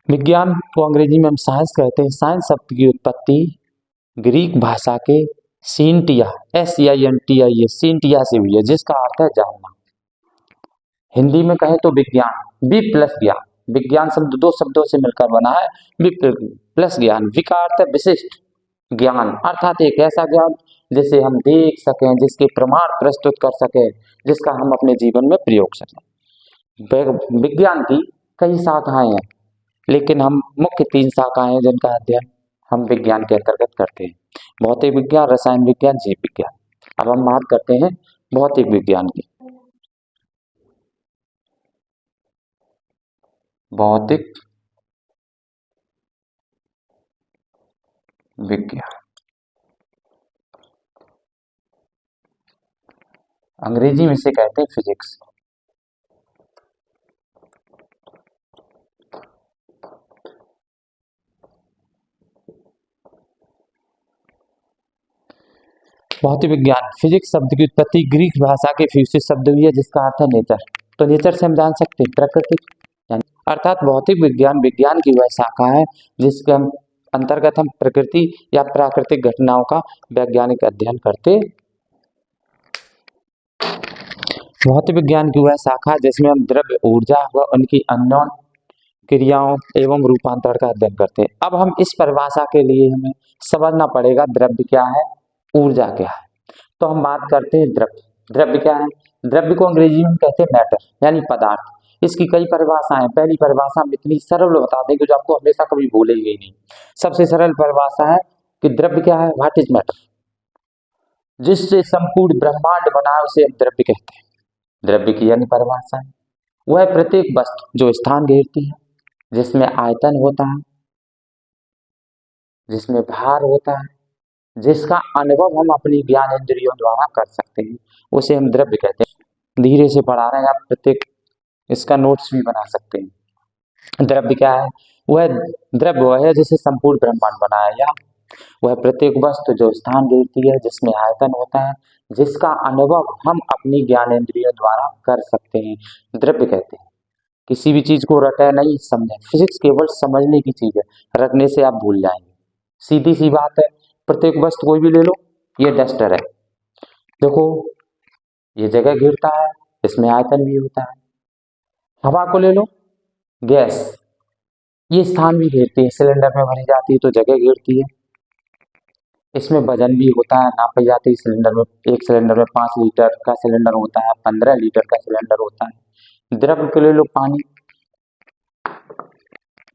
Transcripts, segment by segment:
विज्ञान को अंग्रेजी में हम साइंस कहते हैं। साइंस शब्द की उत्पत्ति ग्रीक भाषा के सींटिया SCINTIA सींटिया से हुई है, जिसका अर्थ है जानना। हिंदी में कहें तो विज्ञान, वि प्लस ज्ञान। विज्ञान शब्द दो शब्दों से मिलकर बना है, वि प्लस ज्ञान। वि का अर्थ है विशिष्ट ज्ञान, अर्थात एक ऐसा ज्ञान जिसे हम देख सकें, जिसके प्रमाण प्रस्तुत कर सकें, जिसका हम अपने जीवन में प्रयोग सकें। विज्ञान की कई शाखाएं हैं, लेकिन हम मुख्य 3 शाखाएं हैं जिनका अध्ययन हम विज्ञान के अंतर्गत करते हैं। भौतिक विज्ञान, रसायन विज्ञान, जीव विज्ञान। अब हम बात करते हैं भौतिक विज्ञान की। भौतिक विज्ञान अंग्रेजी में से कहते हैं फिजिक्स। भौतिक विज्ञान, फिजिक्स शब्द की उत्पत्ति ग्रीक भाषा के फ्यूसिस शब्द हुई है, जिसका अर्थ है नेचर। तो नेचर से हम जान सकते हैं प्रकृति, अर्थात भौतिक विज्ञान विज्ञान की वह शाखा है जिसके अंतर्गत हम प्रकृति या प्राकृतिक घटनाओं का वैज्ञानिक अध्ययन करते। भौतिक विज्ञान की वह शाखा जिसमें हम द्रव्य, ऊर्जा व उनकी अन्योन क्रियाओं एवं रूपांतरण का अध्ययन करते हैं। अब हम इस परिभाषा के लिए हमें समझना पड़ेगा द्रव्य क्या है, ऊर्जा क्या है। तो हम बात करते हैं द्रव्य। द्रव्य क्या है? द्रव्य को अंग्रेजी में कहते हैं मैटर, यानी पदार्थ। इसकी कई परिभाषाएं। पहली परिभाषा हम इतनी सरल बता दें कि जो आपको हमेशा कभी भूलेंगे नहीं। सबसे सरल परिभाषा है कि द्रव्य क्या है? What is matter. जिससे संपूर्ण ब्रह्मांड बना है उसे हम द्रव्य कहते हैं। द्रव्य की यानी परिभाषा है वह प्रत्येक वस्तु जो स्थान घेरती है, जिसमें आयतन होता है, जिसमें भार होता है, जिसका अनुभव हम अपनी ज्ञान इंद्रियों द्वारा कर सकते हैं, उसे हम द्रव्य कहते हैं। धीरे से पढ़ा रहे हैं, आप प्रत्येक इसका नोट्स भी बना सकते हैं। द्रव्य क्या है? वह द्रव्य वह है जिसे संपूर्ण ब्रह्मांड बनाया, या वह प्रत्येक वस्तु जो स्थान घेरती है, जिसमें आयतन होता है, जिसका अनुभव हम अपनी ज्ञानेंद्रियों द्वारा कर सकते हैं, द्रव्य कहते हैं। किसी भी चीज को रटे नहीं समझे। फिजिक्स केवल समझने की चीज है, रटने से आप भूल जाएंगे। सीधी सी बात है। प्रत्येक वस्तु कोई भी ले लो, ये डस्टर है, देखो ये जगह घेरता है, इसमें आयतन भी होता है। हवा को ले लो, गैस, ये स्थान भी घेरती है, सिलेंडर में भरी जाती है तो जगह घेरती है, इसमें वजन भी होता है, नापी जाती है। सिलेंडर में, एक सिलेंडर में 5 लीटर का सिलेंडर होता है, 15 लीटर का सिलेंडर होता है। द्रव्य को ले लो, पानी,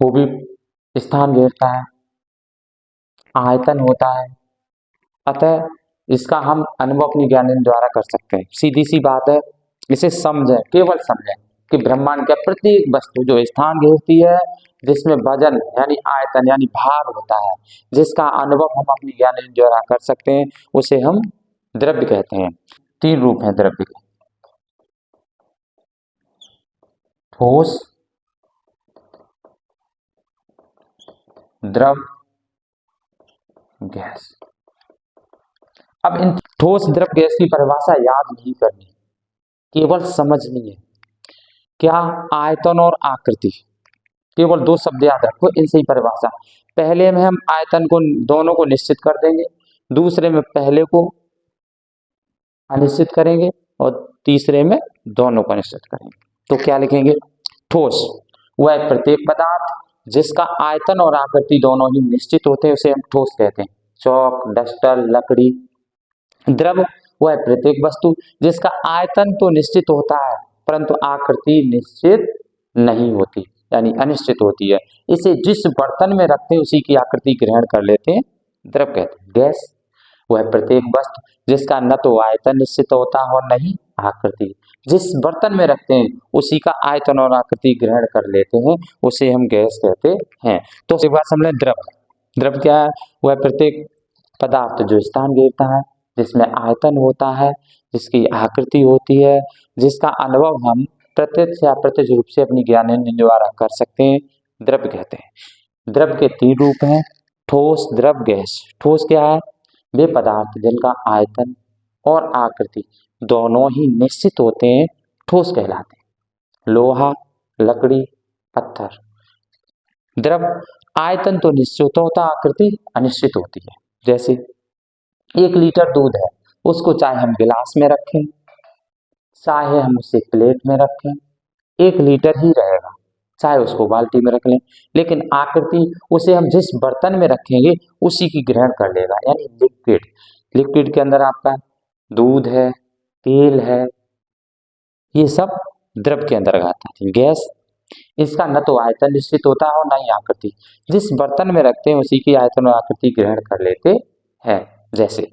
वो भी स्थान घेरता है, आयतन होता है, अतः इसका हम अनुभव अपनी ज्ञानेंद्रियों द्वारा कर सकते हैं। सीधी सी बात है, इसे समझें, केवल समझें कि ब्रह्मांड का प्रत्येक वस्तु जो स्थान घेरती है, जिसमें वजन यानी आयतन यानी भार होता है, जिसका अनुभव हम अपनी ज्ञानेंद्रियों द्वारा कर सकते हैं, उसे हम द्रव्य कहते हैं। 3 रूप हैं द्रव्य के: ठोस, द्रव, गैस। अब इन ठोस, द्रव, गैस की परिभाषा याद नहीं करनी, केवल समझनी है। क्या? आयतन और आकृति, केवल 2 शब्द याद रखो, इनसे ही परिभाषा। पहले में हम आयतन को दोनों को निश्चित कर देंगे, दूसरे में पहले को अनिश्चित करेंगे और तीसरे में दोनों को निश्चित करेंगे। तो क्या लिखेंगे? ठोस वह प्रत्येक पदार्थ जिसका आयतन और आकृति दोनों ही निश्चित होते हैं, उसे हम ठोस कहते हैं। चौक, डस्टर, लकड़ी। द्रव वह प्रत्येक वस्तु जिसका आयतन तो निश्चित होता है परंतु आकृति निश्चित नहीं होती, यानी अनिश्चित होती है। इसे जिस बर्तन में रखते हैं उसी की आकृति ग्रहण कर लेते हैं, द्रव कहते हैं। गैस वह प्रत्येक वस्तु जिसका न तो आयतन निश्चित होता है और नहीं आकृति, जिस बर्तन में रखते हैं उसी का आयतन और आकृति ग्रहण कर लेते हैं, उसे हम गैस कहते हैं। तो एक बार समझ, द्रव, द्रव क्या है? वह प्रत्येक पदार्थ जो स्थान घेरता है, जिसमें आयतन होता है, जिसकी आकृति होती है, जिसका अनुभव हम प्रत्यक्ष या अप्रत्यक्ष रूप से अपनी ज्ञानेंद्रियों द्वारा कर सकते हैं, द्रव्य कहते हैं। द्रव्य के 3 रूप हैं: ठोस, द्रव, गैस। ठोस क्या है? वे पदार्थ जिनका आयतन और आकृति दोनों ही निश्चित होते हैं, ठोस कहलाते हैं। लोहा, लकड़ी, पत्थर, द्रव आयतन तो निश्चित होता, आकृति अनिश्चित होती है। जैसे 1 लीटर दूध है, उसको चाहे हम गिलास में रखें, चाहे हम उसे प्लेट में रखें, 1 लीटर ही रहेगा, चाहे उसको बाल्टी में रख लें, लेकिन आकृति उसे हम जिस बर्तन में रखेंगे उसी की ग्रहण कर लेगा, यानी लिक्विड। लिक्विड के अंदर आपका दूध है, तेल है, ये सब द्रव के अंतर्गत आती है। गैस, इसका न तो आयतन निश्चित होता है और न ही आकृति, जिस बर्तन में रखते हैं उसी की आयतन और आकृति ग्रहण कर लेते हैं। जैसे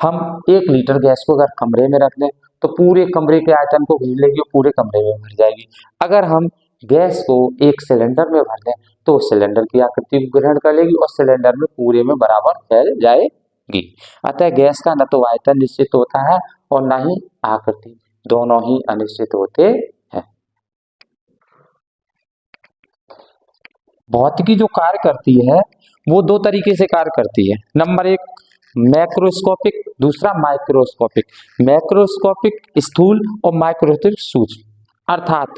हम 1 लीटर गैस को अगर कमरे में रख लें तो पूरे कमरे के आयतन को घीर लेगी और पूरे कमरे में भर जाएगी। अगर हम गैस को एक सिलेंडर में भर लें तो सिलेंडर की आकृति को ग्रहण कर लेगी और सिलेंडर में पूरे में बराबर फैल जाएगी। अतः गैस का न तो आयतन निश्चित होता है और न ही आकृति, दोनों ही अनिश्चित होते हैं। भौतिकी जो कार्य करती है वो 2 तरीके से कार्य करती है। नंबर 1 मैक्रोस्कोपिक, दूसरा माइक्रोस्कोपिक। मैक्रोस्कोपिक स्थूल और माइक्रोस्कोपिक सूक्ष्म। अर्थात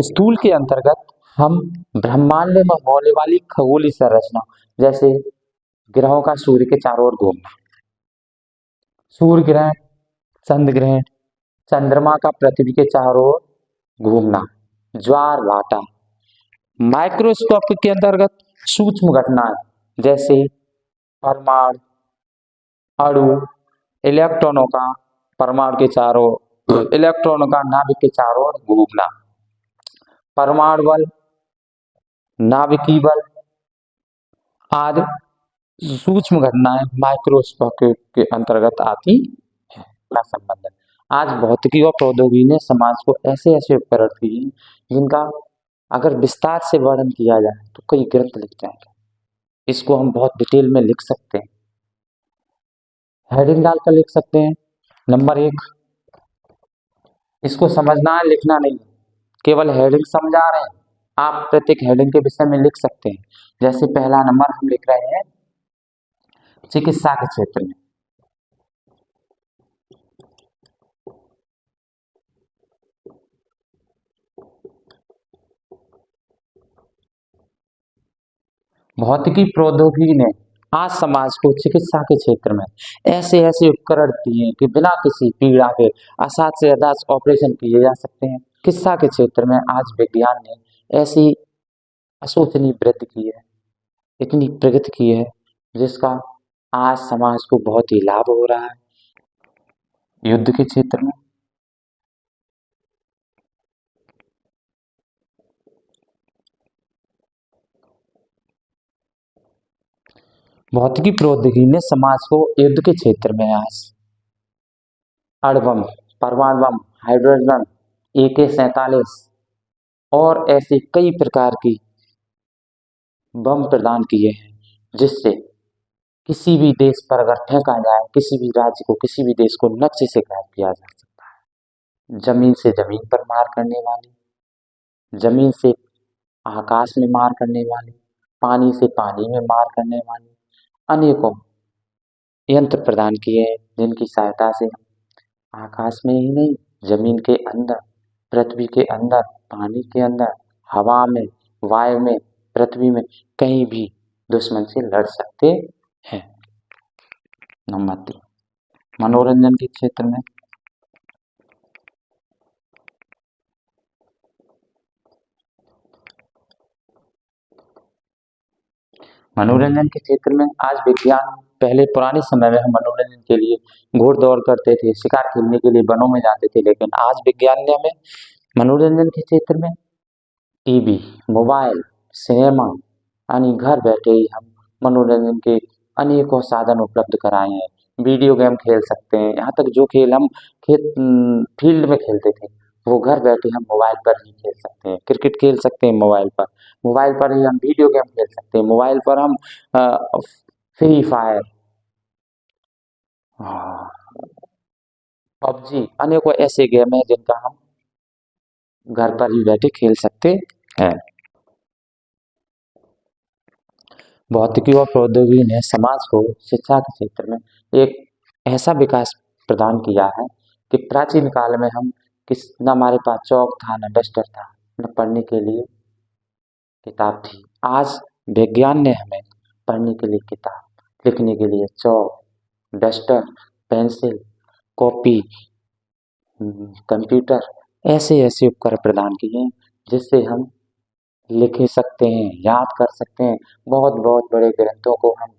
स्थूल के अंतर्गत हम ब्रह्मांड में होने वाली खगोलीय संरचना, जैसे ग्रहों का सूर्य के चारों ओर घूमना, सूर्य ग्रहण, चंद्र ग्रहण, चंद्रमा का पृथ्वी के चारों ओर घूमना, ज्वार भाटा। माइक्रोस्कोप के अंतर्गत सूक्ष्म घटनाएं, जैसे परमाणु, अणु, इलेक्ट्रॉनों का परमाणु के चारों, इलेक्ट्रॉनों का नाभिक के चारों ओर घूमना, परमाणु बल, नाभिकीय बल आदि सूक्ष्म घटनाएं माइक्रोस्कोप के अंतर्गत आती है। संबंध है। आज भौतिकी और प्रौद्योगिकी ने समाज को ऐसे ऐसे उपकरण दिए हैं जिनका अगर विस्तार से वर्णन किया जाए तो कई ग्रंथ लिख जाएंगे। इसको हम बहुत डिटेल में लिख सकते हैं, हेडिंग डालकर लिख सकते हैं। नंबर 1, इसको समझना है, लिखना नहीं, केवल हेडिंग समझा रहे हैं, आप प्रत्येक हेडिंग के विषय में लिख सकते हैं। जैसे पहला नंबर हम लिख रहे हैं चिकित्सा के क्षेत्र में, भौतिकी प्रौद्योगिकी ने आज समाज को चिकित्सा के क्षेत्र में ऐसे ऐसे उपकरण दिए कि बिना किसी पीड़ा के आसाद से आसाद ऑपरेशन किए जा सकते हैं। चिकित्सा के क्षेत्र में आज विज्ञान ने ऐसी अशोचनीय वृद्धि की है, इतनी प्रगति की है, जिसका आज समाज को बहुत ही लाभ हो रहा है। युद्ध के क्षेत्र में भौतिकी प्रौद्योगिकी ने समाज को युद्ध के क्षेत्र में आज अणुबम, परमाणु बम, हाइड्रोजन बम, AK-47 और ऐसे कई प्रकार की बम प्रदान किए हैं, जिससे किसी भी देश पर अगर फेंका जाए, किसी भी राज्य को, किसी भी देश को नक्शे से गायब किया जा सकता है। जमीन से जमीन पर मार करने वाली, जमीन से आकाश में मार करने वाली, पानी से पानी में मार करने वाली अनेकों यंत्र प्रदान किए हैं, जिनकी सहायता से हम आकाश में ही नहीं, जमीन के अंदर, पृथ्वी के अंदर, पानी के अंदर, हवा में, वायु में, पृथ्वी में, कहीं भी दुश्मन से लड़ सकते हैं। नंबर 3, मनोरंजन के क्षेत्र में मनोरंजन के क्षेत्र में आज विज्ञान, पहले पुराने समय में हम मनोरंजन के लिए घोड़दौड़ करते थे, शिकार खेलने के लिए वनों में जाते थे, लेकिन आज विज्ञान ने हमें मनोरंजन के क्षेत्र में टीवी, मोबाइल, सिनेमा, यानी घर बैठे ही हम मनोरंजन के अनेकों साधन उपलब्ध कराए हैं। वीडियो गेम खेल सकते हैं, यहाँ तक जो खेल हम फील्ड में खेलते थे वो घर बैठे हम मोबाइल पर ही खेल सकते हैं। क्रिकेट खेल सकते हैं मोबाइल पर ही हम वीडियो गेम खेल सकते हैं, मोबाइल पर हम फ्री फायर, PUBG, अनेकों ऐसे गेम हैं जिनका हम घर पर ही बैठे खेल सकते हैं। भौतिकी और प्रौद्योगिकी ने समाज को शिक्षा के क्षेत्र में एक ऐसा विकास प्रदान किया है कि प्राचीन काल में हम न हमारे पास चौक था, न डस्टर था, न पढ़ने के लिए किताब थी। आज विज्ञान ने हमें पढ़ने के लिए किताब, लिखने के लिए चौक, डस्टर, पेंसिल, कॉपी, कंप्यूटर, ऐसे ऐसे उपकरण प्रदान किए हैं जिससे हम लिख सकते हैं, याद कर सकते हैं। बहुत बहुत बड़े ग्रंथों को हम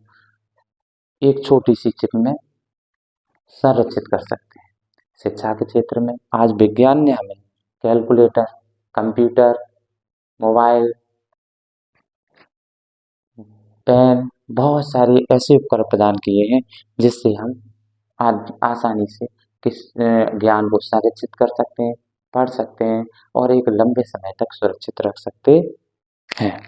एक छोटी सी चिप में संरक्षित कर सकते हैं। शिक्षा के क्षेत्र में आज विज्ञान ने हमें कैलकुलेटर, कंप्यूटर, मोबाइल, पेन, बहुत सारे ऐसे उपकरण प्रदान किए हैं जिससे हम आज आसानी से ज्ञान को संरक्षित कर सकते हैं, पढ़ सकते हैं और एक लंबे समय तक सुरक्षित रख सकते हैं।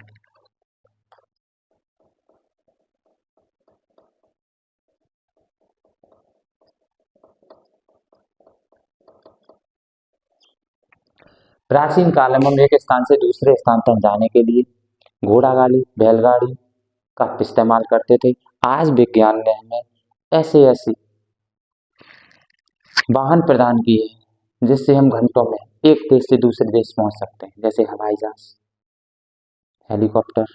प्राचीन काल में हम एक स्थान से दूसरे स्थान तक जाने के लिए घोड़ा गाड़ी, बैलगाड़ी का इस्तेमाल करते थे। आज विज्ञान ने हमें ऐसे ऐसे वाहन प्रदान किए हैं जिससे हम घंटों में एक देश से दूसरे देश पहुंच सकते हैं, जैसे हवाई जहाज, हेलीकॉप्टर,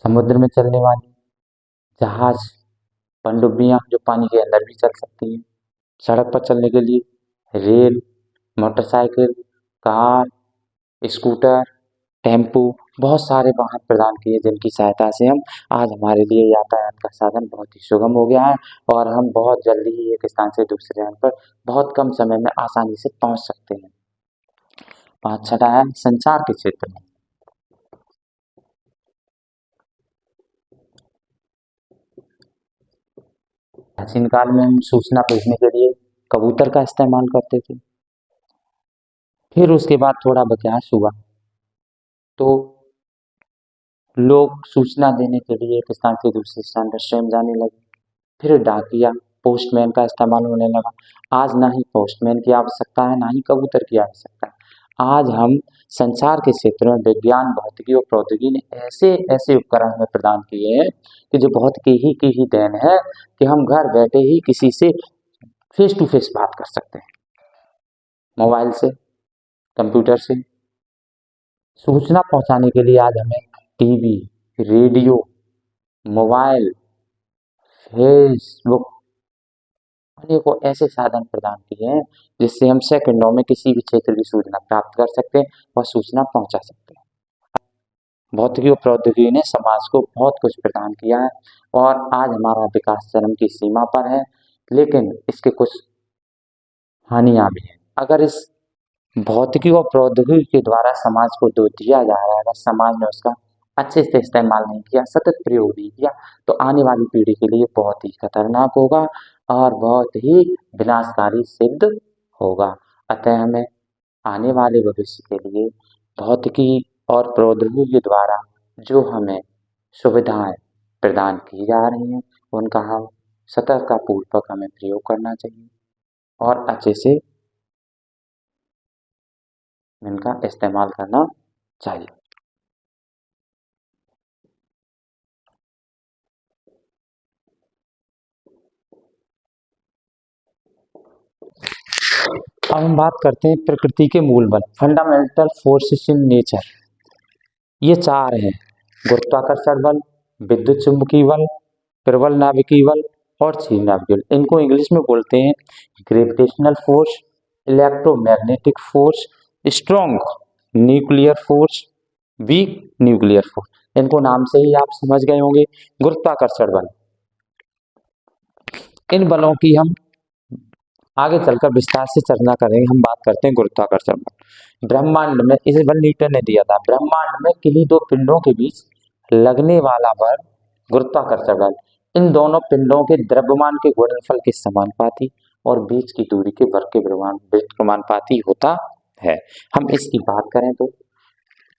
समुद्र में चलने वाली जहाज, पनडुब्बियां जो पानी के अंदर भी चल सकती हैं, सड़क पर चलने के लिए rail, motorcycle, car, scooter, tempo, बहुत सारे वाहन प्रदान किए जिनकी सहायता से हम आज हमारे लिए यातायात का साधन बहुत ही सुगम हो गया है और हम बहुत जल्दी ही एक स्थान से दूसरे स्थान पर बहुत कम समय में आसानी से पहुंच सकते हैं। 5 है संचार के क्षेत्र में। प्राचीन काल में हम सूचना भेजने के लिए कबूतर का इस्तेमाल करते थे। फिर उसके बाद थोड़ा विकास हुआ तो लोग सूचना देने के लिए एक स्थान से दूसरे स्थान पर स्वयं जाने लगे। फिर डाकिया, पोस्टमैन का इस्तेमाल होने लगा। आज ना ही पोस्टमैन की आवश्यकता है, ना ही कबूतर की आवश्यकता है। आज हम संचार के क्षेत्र में विज्ञान, भौतिकी और प्रौद्योगिकी ने ऐसे ऐसे उपकरण हमें प्रदान किए हैं कि जो भौतिकी की ही देन है कि हम घर बैठे ही किसी से फेस टू फेस बात कर सकते हैं, मोबाइल से, कंप्यूटर से। सूचना पहुंचाने के लिए आज हमें टीवी, रेडियो, मोबाइल, फेसबुक, अनेकों ऐसे साधन प्रदान किए हैं जिससे हम सेकंडों में किसी भी क्षेत्र की सूचना प्राप्त कर सकते हैं और सूचना पहुंचा सकते हैं। भौतिकी और प्रौद्योगिकी ने समाज को बहुत कुछ प्रदान किया है और आज हमारा विकास चरम की सीमा पर है, लेकिन इसके कुछ हानियां भी हैं। अगर इस भौतिकी और प्रौद्योगिकी के द्वारा समाज को जो दिया जा रहा है, अगर समाज ने उसका अच्छे से इस्तेमाल नहीं किया, सतत प्रयोग नहीं किया, तो आने वाली पीढ़ी के लिए बहुत ही खतरनाक होगा और बहुत ही विनाशकारी सिद्ध होगा। अतः हमें आने वाले भविष्य के लिए भौतिकी और प्रौद्योगिकी के द्वारा जो हमें सुविधाएं प्रदान की जा रही हैं, उनका हम सतर्कतापूर्वक हमें प्रयोग करना चाहिए और अच्छे से इनका इस्तेमाल करना चाहिए। अब हम बात करते हैं प्रकृति के मूल बल, फंडामेंटल फोर्सेस इन नेचर। ये 4 हैं: गुरुत्वाकर्षण बल, विद्युत चुंबकीय बल, प्रबल नाभिकीय बल और क्षीण नाभिकीय बल। इनको इंग्लिश में बोलते हैं gravitational force, electromagnetic force, strong nuclear force, weak nuclear force. इनको नाम से ही आप समझ गए होंगे। गुरुत्वाकर्षण बल, इन बलों की हम आगे चलकर विस्तार से चर्चा करेंगे। हम बात करते हैं गुरुत्वाकर्षण बल। ब्रह्मांड में, इसे बल न्यूटन ने दिया था, ब्रह्मांड में किन्हीं 2 पिंडों के बीच लगने वाला बल गुरुत्वाकर्षण बल इन दोनों पिंडों के द्रव्यमान के गुणनफल के समानुपाती और बीच की दूरी के वर्ग के समानुपाती होता है। हम इसकी बात करें तो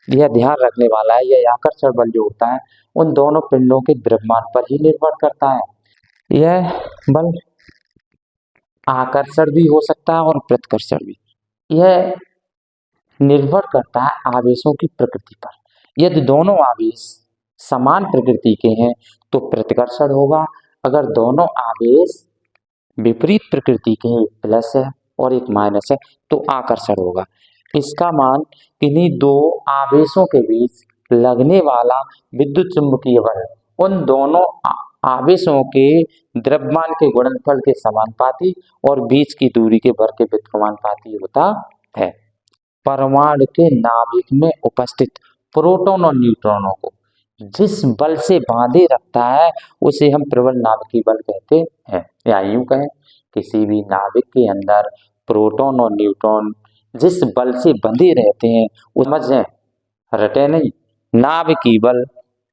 यह ध्यान रखने वाला है, यह आकर्षण बल जो होता है उन दोनों पिंडों के द्रव्यमान पर ही निर्भर करता है। यह बल आकर्षण भी हो सकता है और प्रतिकर्षण भी। यह निर्भर करता है आवेशों की प्रकृति पर। यदि दोनों आवेश समान प्रकृति के हैं तो प्रतिकर्षण होगा। अगर दोनों आवेश विपरीत प्रकृति के हैं, एक प्लस है और एक माइनस है, तो आकर्षण होगा। इसका मान किन्हीं दो आवेशों के बीच लगने वाला विद्युत चुम्बकीय बल उन दोनों आवेशों के द्रव्यमान के गुणनफल के समानुपाती और बीच की दूरी के वर्ग के व्युत्क्रमानुपाती होता है। परमाणु के नाभिक में उपस्थित प्रोटॉन और न्यूट्रॉनों को जिस बल से बांधे रखता है उसे हम प्रबल नाभिकीय बल कहते हैं। या यूं कहें, किसी भी नाभिक के अंदर प्रोटॉन और न्यूट्रॉन जिस बल से बंधे रहते हैं उस समझें, रटे नहीं। नाभिकीय बल,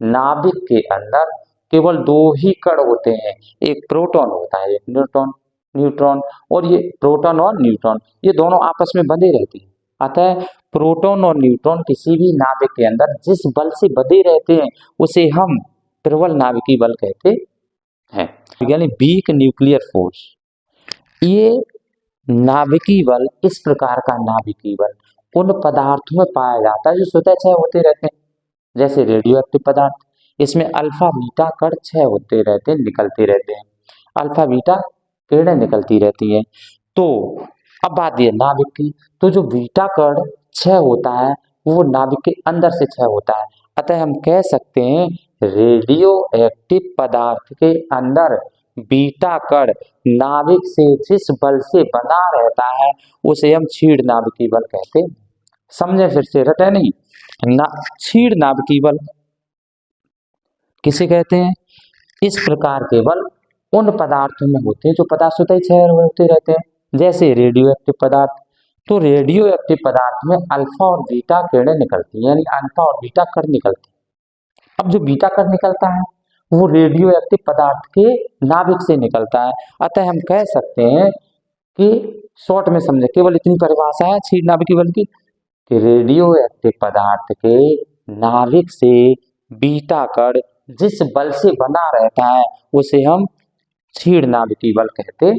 नाभिक के अंदर केवल दो ही कण होते हैं, एक प्रोटॉन होता है, एक न्यूट्रॉन। और ये प्रोटॉन और न्यूट्रॉन ये दोनों आपस में बंधे रहते हैं। अतः प्रोटॉन और न्यूट्रॉन किसी भी नाभिक के अंदर जिस बल से बंधे रहते हैं उसे हम प्रबल नाभिकीय बल कहते हैं, यानी वीक न्यूक्लियर फोर्स। ये नाभिकीय बल, इस प्रकार का नाभिकीय बल उन पदार्थों में पाया जाता है जो स्वतः क्षय होते रहते हैं, जैसे रेडियो एक्टिव पदार्थ। इसमें अल्फा बीटा कण क्षय होते रहते हैं, निकलते रहते हैं, अल्फा बीटा किरणें निकलती रहती हैं। तो अब बात यह नाभिक की, तो जो बीटा कण क्षय होता है वो नाभिक के अंदर से क्षय होता है। अतः हम कह सकते हैं रेडियो एक्टिव पदार्थ के अंदर बीटा कण नाभिक से जिस बल से बना रहता है उसे हम क्षीण नाभिकीय बल कहते हैं। समझे फिर से, रटे नहीं। क्षीण नाभिकीय बल किसे कहते हैं? इस प्रकार के बल उन पदार्थों में होते हैं जो पदार्थ स्वतः क्षय होते रहते हैं, जैसे रेडियो एक्टिव पदार्थ। तो रेडियो एक्टिव पदार्थ में अल्फा और बीटा किरणें निकलती हैं, यानी अल्फा और बीटा कण निकलते हैं। अब जो बीटा कण निकलता है वो रेडियो एक्टिव पदार्थ के नाभिक से निकलता है। अतः हम कह सकते हैं कि शॉर्ट में समझे, केवल इतनी परिभाषा है क्षीण नाभिकीय बल की कि रेडियो एक्टिव पदार्थ के नाभिक से बीटा कण जिस बल से बना रहता है उसे हम क्षीण नाभिकीय बल कहते